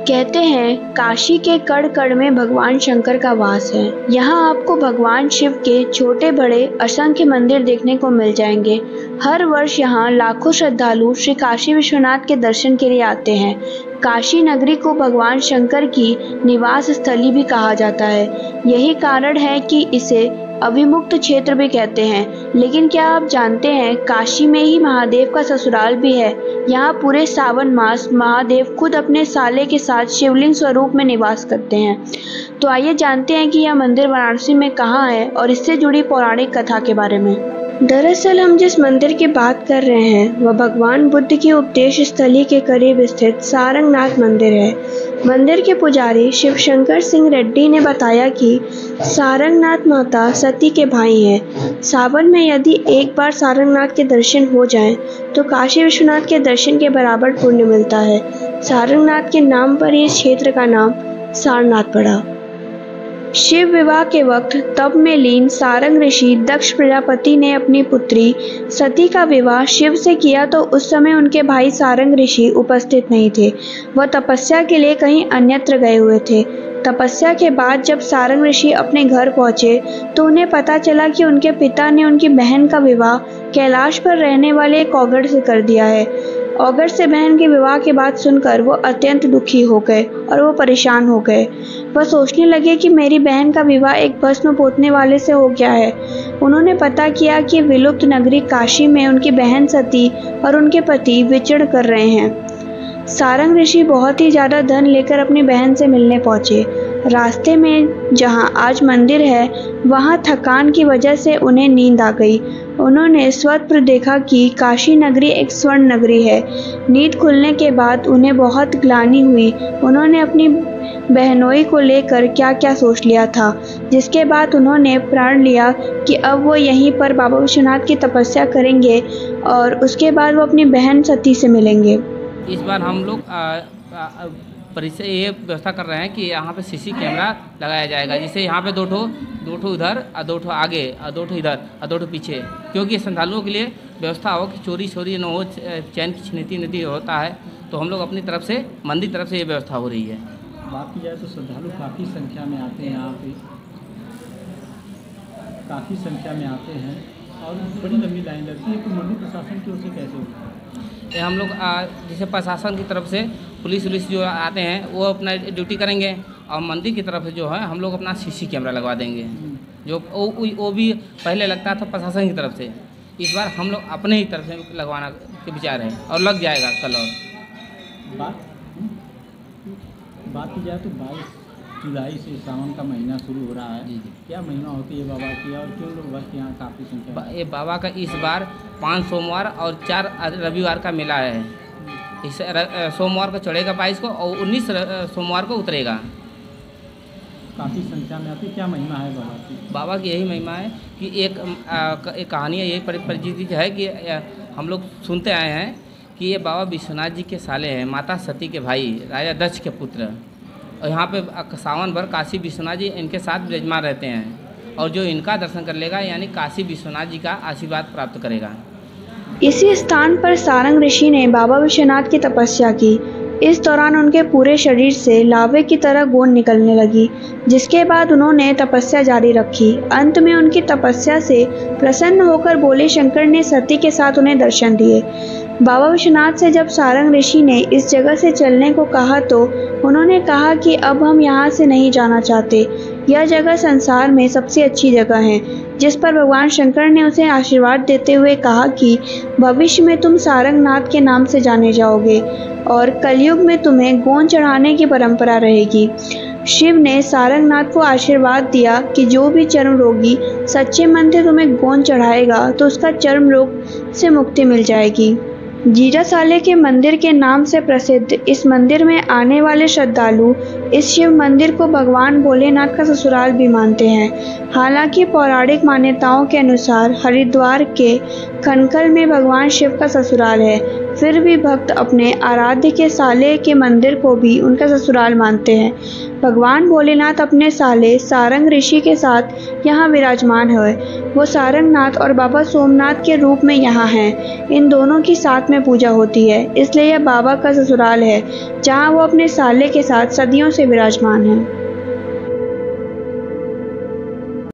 कहते हैं काशी के कण कण में भगवान शंकर का वास है। यहाँ आपको भगवान शिव के छोटे बड़े असंख्य मंदिर देखने को मिल जाएंगे। हर वर्ष यहाँ लाखों श्रद्धालु श्री काशी विश्वनाथ के दर्शन के लिए आते हैं। काशी नगरी को भगवान शंकर की निवास स्थली भी कहा जाता है। यही कारण है कि इसे अविमुक्त क्षेत्र भी कहते हैं। लेकिन क्या आप जानते हैं काशी में ही महादेव का ससुराल भी है। यहाँ पूरे सावन मास महादेव खुद अपने साले के साथ शिवलिंग स्वरूप में निवास करते हैं। तो आइए जानते हैं कि यह मंदिर वाराणसी में कहाँ है और इससे जुड़ी पौराणिक कथा के बारे में। दरअसल हम जिस मंदिर की बात कर रहे हैं वह भगवान बुद्ध की उपदेश स्थली के करीब स्थित सारंगनाथ मंदिर है। मंदिर के पुजारी शिव शंकर सिंह रेड्डी ने बताया कि सारंगनाथ माता सती के भाई हैं। सावन में यदि एक बार सारंगनाथ के दर्शन हो जाएं, तो काशी विश्वनाथ के दर्शन के बराबर पुण्य मिलता है। सारंगनाथ के नाम पर ही इस क्षेत्र का नाम सारनाथ पड़ा। शिव विवाह के वक्त तप में लीन सारंग ऋषि दक्ष प्रजापति ने अपनी पुत्री सती का विवाह शिव से किया, तो उस समय उनके भाई सारंग ऋषि उपस्थित नहीं थे। वह तपस्या के लिए कहीं अन्यत्र गए हुए थे। तपस्या के बाद जब सारंग ऋषि अपने घर पहुंचे तो उन्हें पता चला कि उनके पिता ने उनकी बहन का विवाह कैलाश पर रहने वाले एक औघड़ से कर दिया है। औघड़ से बहन के विवाह की बात सुनकर वो अत्यंत दुखी हो गए और वो परेशान हो गए। वह सोचने लगे कि मेरी बहन का विवाह एक भस्म पोतने वाले से हो गया है। उन्होंने पता किया कि विलुप्त नगरी काशी में उनकी बहन सती और उनके पति विचरण कर रहे हैं। सारंग ऋषि बहुत ही ज्यादा धन लेकर अपनी बहन से मिलने पहुंचे। रास्ते में जहां आज मंदिर है वहां थकान की वजह से उन्हें नींद आ गई। उन्होंने स्वप्न देखा कि काशी नगरी एक स्वर्ण नगरी है। नींद खुलने के बाद उन्हें बहुत ग्लानि हुई। उन्होंने अपनी बहनोई को लेकर क्या क्या सोच लिया था, जिसके बाद उन्होंने प्रण लिया कि अब वो यहीं पर बाबा विश्वनाथ की तपस्या करेंगे और उसके बाद वो अपनी बहन सती से मिलेंगे। इस बार हम लोग परिचय ये व्यवस्था कर रहे हैं कि यहाँ पे सीसी कैमरा लगाया जाएगा, जिससे यहाँ पे दो ठो उधर और दो ठो आगे और दो ठो इधर और दो ठो पीछे, क्योंकि श्रद्धालुओं के लिए व्यवस्था हो कि चोरी न हो, चैन की छिनती होता है। तो हम लोग अपनी तरफ से मंदिर तरफ से ये व्यवस्था हो रही है। बात की जाए तो श्रद्धालु काफ़ी संख्या में आते हैं, यहाँ पे काफ़ी संख्या में आते हैं और बड़ी लंबी लाइन लगती है। तो मंदिर प्रशासन की ओर से कैसे होता है? ये हम लोग जैसे प्रशासन की तरफ से पुलिस जो आते हैं वो अपना ड्यूटी करेंगे और मंदिर की तरफ से जो है हम लोग अपना सीसी कैमरा लगवा देंगे, जो वो भी पहले लगता था प्रशासन की तरफ से। इस बार हम लोग अपने ही तरफ से लगवाना के विचार है और लग जाएगा कल। और बात की जाए तो 22 जुलाई से सावन का महीना शुरू हो रहा है। जी। क्या महिमा होती है बाबा की और क्यों लोग भक्त यहाँ काफ़ी संख्या? ये बाबा का इस बार 5 सोमवार और 4 रविवार का मेला है। इस सोमवार को चढ़ेगा 22 को और 19 सोमवार को उतरेगा। काफ़ी संख्या में आती। क्या महिमा है बाबा की? बाबा की यही महिमा है कि एक कहानी है, यही परिचित है कि हम लोग सुनते आए हैं कि ये बाबा विश्वनाथ जी के साले हैं, माता सती के भाई, राजा दक्ष के पुत्र। और यहाँ पे सावन भर काशी विश्वनाथ जी इनके साथ विराजमान रहते हैं और जो इनका दर्शन कर लेगा यानी काशी विश्वनाथ जी का आशीर्वाद प्राप्त करेगा। इसी स्थान पर सारंग ऋषि ने बाबा विश्वनाथ की तपस्या की। इस दौरान उनके पूरे शरीर से लावे की तरह गोंद निकलने लगी, जिसके बाद उन्होंने तपस्या जारी रखी। अंत में उनकी तपस्या से प्रसन्न होकर भोले शंकर ने सती के साथ उन्हें दर्शन दिए। बाबा विश्वनाथ से जब सारंग ऋषि ने इस जगह से चलने को कहा तो उन्होंने कहा कि अब हम यहाँ से नहीं जाना चाहते। यह जगह संसार में सबसे अच्छी जगह है, जिस पर भगवान शंकर ने उसे आशीर्वाद देते हुए कहा कि भविष्य में तुम सारंगनाथ के नाम से जाने जाओगे और कलयुग में तुम्हें गोंद चढ़ाने की परंपरा रहेगी। शिव ने सारंगनाथ को आशीर्वाद दिया कि जो भी चर्म रोगी सच्चे मन से तुम्हें गोंद चढ़ाएगा तो उसका चर्म रोग से मुक्ति मिल जाएगी। जीरासाले के मंदिर के नाम से प्रसिद्ध इस मंदिर में आने वाले श्रद्धालु इस शिव मंदिर को भगवान भोलेनाथ का ससुराल भी मानते हैं। हालांकि पौराणिक मान्यताओं के अनुसार हरिद्वार के खनकल में भगवान शिव का ससुराल है। फिर भी भक्त अपने आराध्य के साले के मंदिर को भी उनका ससुराल मानते हैं। भगवान भोलेनाथ अपने साले सारंग ऋषि के साथ यहाँ विराजमान है। वो सारंगनाथ और बाबा सोमनाथ के रूप में यहाँ हैं। इन दोनों की साथ में पूजा होती है, इसलिए यह बाबा का ससुराल है, जहाँ वो अपने साले के साथ सदियों से विराजमान है।